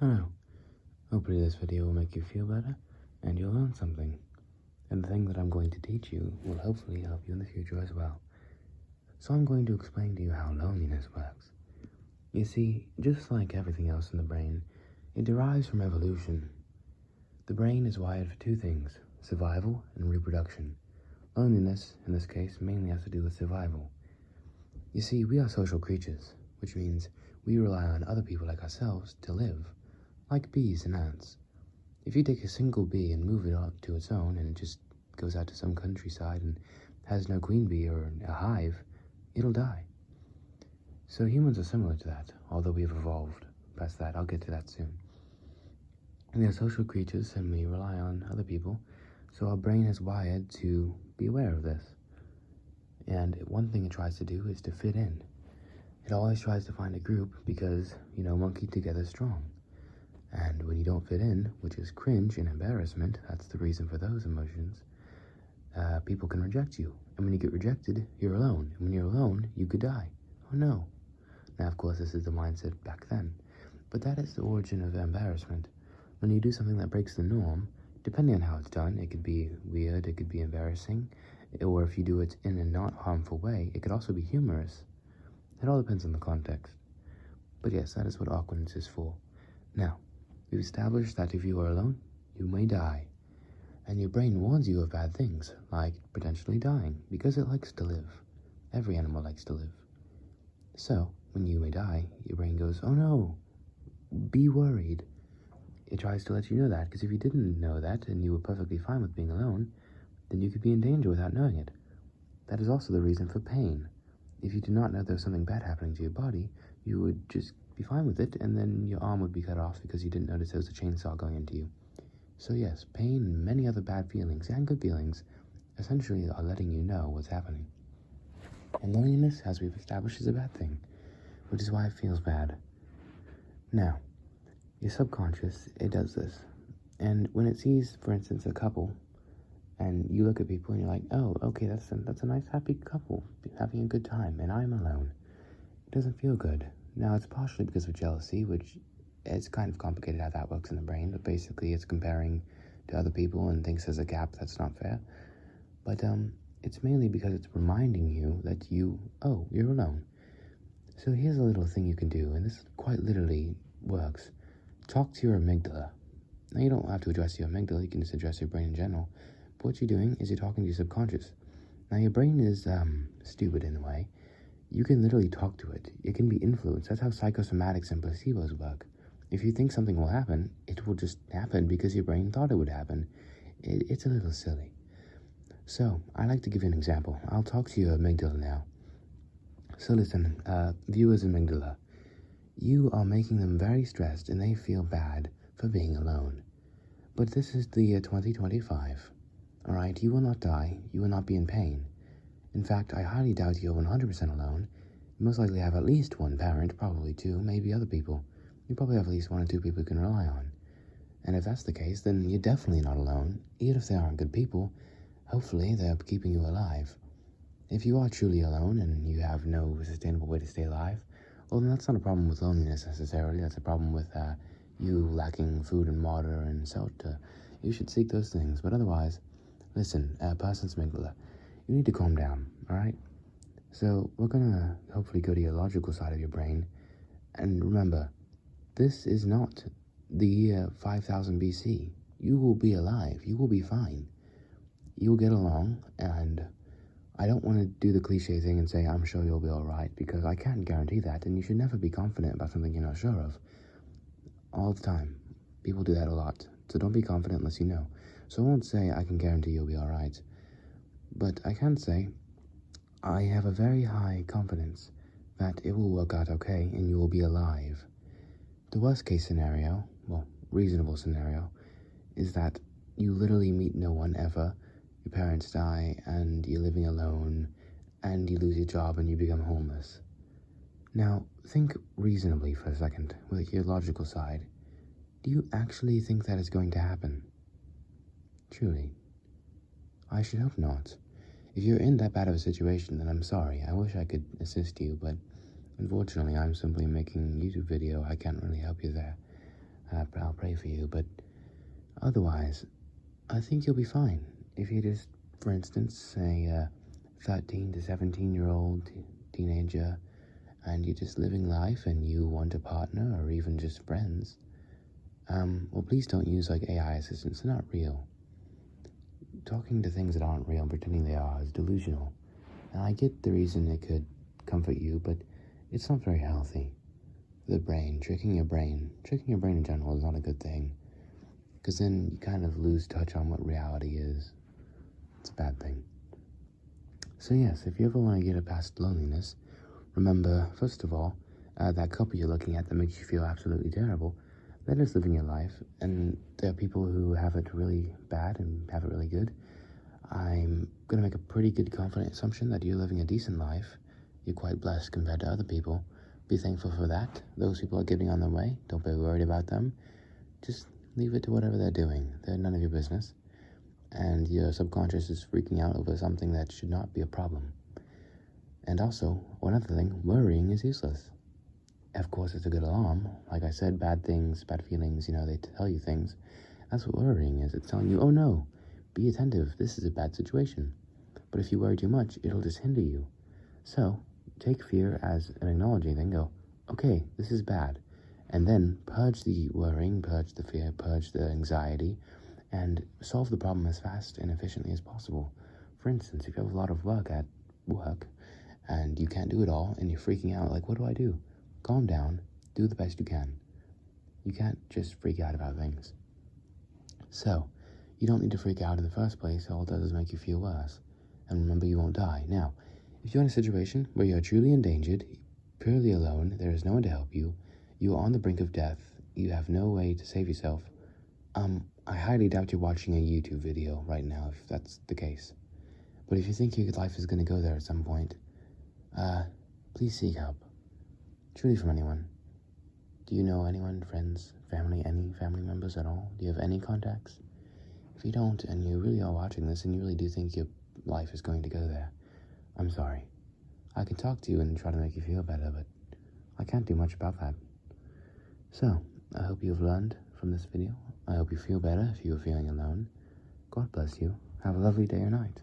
I know. Hopefully this video will make you feel better, and you'll learn something. And the thing that I'm going to teach you will hopefully help you in the future as well. So I'm going to explain to you how loneliness works. You see, just like everything else in the brain, it derives from evolution. The brain is wired for two things, survival and reproduction. Loneliness, in this case, mainly has to do with survival. You see, we are social creatures, which means we rely on other people like ourselves to live, like bees and ants. If you take a single bee and move it out to its own and it just goes out to some countryside and has no queen bee or a hive, it'll die. So humans are similar to that, although we've evolved past that. I'll get to that soon. We are social creatures and we rely on other people, so our brain is wired to be aware of this. And one thing it tries to do is to fit in. It always tries to find a group because, monkey together strong. And when you don't fit in, which is cringe and embarrassment, that's the reason for those emotions, people can reject you. And when you get rejected, you're alone. And when you're alone, you could die. Oh no. Now, of course, this is the mindset back then. But that is the origin of embarrassment. When you do something that breaks the norm, depending on how it's done, it could be weird, it could be embarrassing, or if you do it in a not harmful way, it could also be humorous. It all depends on the context. But yes, that is what awkwardness is for. Now, we've established that if you are alone, you may die. And your brain warns you of bad things, like potentially dying, because it likes to live. Every animal likes to live. So, when you may die, your brain goes, oh no, be worried. It tries to let you know that, because if you didn't know that, and you were perfectly fine with being alone, then you could be in danger without knowing it. That is also the reason for pain. If you did not know there was something bad happening to your body, you would just be fine with it, and then your arm would be cut off because you didn't notice there was a chainsaw going into you. So yes, pain and many other bad feelings, and good feelings, essentially are letting you know what's happening. And loneliness, as we've established, is a bad thing, which is why it feels bad. Now, your subconscious, it does this. And when it sees, for instance, a couple, and you look at people and you're like, oh, okay, that's a nice, happy couple, having a good time, and I'm alone. It doesn't feel good. Now, it's partially because of jealousy, which it's kind of complicated how that works in the brain, but basically it's comparing to other people and thinks there's a gap that's not fair. But it's mainly because it's reminding you that you're alone. So here's a little thing you can do, and this quite literally works. Talk to your amygdala. Now, you don't have to address your amygdala, you can just address your brain in general. But what you're doing is you're talking to your subconscious. Now, your brain is stupid in a way. You can literally talk to it. It can be influenced. That's how psychosomatics and placebos work. If you think something will happen, it will just happen because your brain thought it would happen. It's a little silly. So, I like to give you an example. I'll talk to your amygdala now. So listen, viewers amygdala. You are making them very stressed and they feel bad for being alone. But this is the year 2025. Alright, you will not die. You will not be in pain. In fact, I highly doubt you're 100% alone. You most likely have at least one parent, probably two, maybe other people. You probably have at least one or two people you can rely on. And if that's the case, then you're definitely not alone. Even if they aren't good people, hopefully they're keeping you alive. If you are truly alone and you have no sustainable way to stay alive, well, then that's not a problem with loneliness necessarily. That's a problem with you lacking food and water and shelter. You should seek those things. But otherwise, listen, person's amygdala, you need to calm down, alright? So we're going to hopefully go to your logical side of your brain. And remember, this is not the year 5000 BC. You will be alive. You will be fine. You will get along, and I don't want to do the cliche thing and say, I'm sure you'll be alright, because I can't guarantee that, and you should never be confident about something you're not sure of. All the time. People do that a lot. So don't be confident unless you know. So I won't say I can guarantee you'll be alright. But I can say I have a very high confidence that it will work out okay and you will be alive. The worst case scenario, well, reasonable scenario, is that you literally meet no one ever. Your parents die and you're living alone and you lose your job and you become homeless. Now, think reasonably for a second with your logical side. Do you actually think that is going to happen? Truly. I should hope not. If you're in that bad of a situation, then I'm sorry. I wish I could assist you, but unfortunately, I'm simply making a YouTube video. I can't really help you there. I'll pray for you, but otherwise, I think you'll be fine. If you just, for instance, a 13 to 17-year-old teenager, and you're just living life and you want a partner or even just friends, well, please don't use like AI assistants. They're not real. Talking to things that aren't real and pretending they are is delusional. And I get the reason it could comfort you, but it's not very healthy. The brain, tricking your brain in general is not a good thing, because then you kind of lose touch on what reality is. It's a bad thing. So yes, if you ever want to get past loneliness, remember, first of all, that couple you're looking at that makes you feel absolutely terrible, they're just living your life, and there are people who have it really bad and have it really good. I'm going to make a pretty good confident assumption that you're living a decent life. You're quite blessed compared to other people. Be thankful for that. Those people are getting on their way. Don't be worried about them. Just leave it to whatever they're doing. They're none of your business. And your subconscious is freaking out over something that should not be a problem. And also, one other thing, worrying is useless. Of course, it's a good alarm. Like I said, bad things, bad feelings, they tell you things. That's what worrying is. It's telling you, oh no, be attentive. This is a bad situation. But if you worry too much, it'll just hinder you. So, take fear as an acknowledging thing. Go, okay, this is bad. And then purge the worrying, purge the fear, purge the anxiety, and solve the problem as fast and efficiently as possible. For instance, if you have a lot of work at work, and you can't do it all, and you're freaking out, like, what do I do? Calm down, do the best you can. You can't just freak out about things. So, you don't need to freak out in the first place. All it does is make you feel worse. And remember, you won't die. Now, if you're in a situation where you're truly endangered, purely alone, there is no one to help you, you are on the brink of death, you have no way to save yourself, I highly doubt you're watching a YouTube video right now, if that's the case. But if you think your life is going to go there at some point, please seek help. Truly from anyone. Do you know anyone, friends, family, any family members at all? Do you have any contacts? If you don't, and you really are watching this, and you really do think your life is going to go there, I'm sorry. I can talk to you and try to make you feel better, but I can't do much about that. So, I hope you've learned from this video. I hope you feel better if you are feeling alone. God bless you. Have a lovely day or night.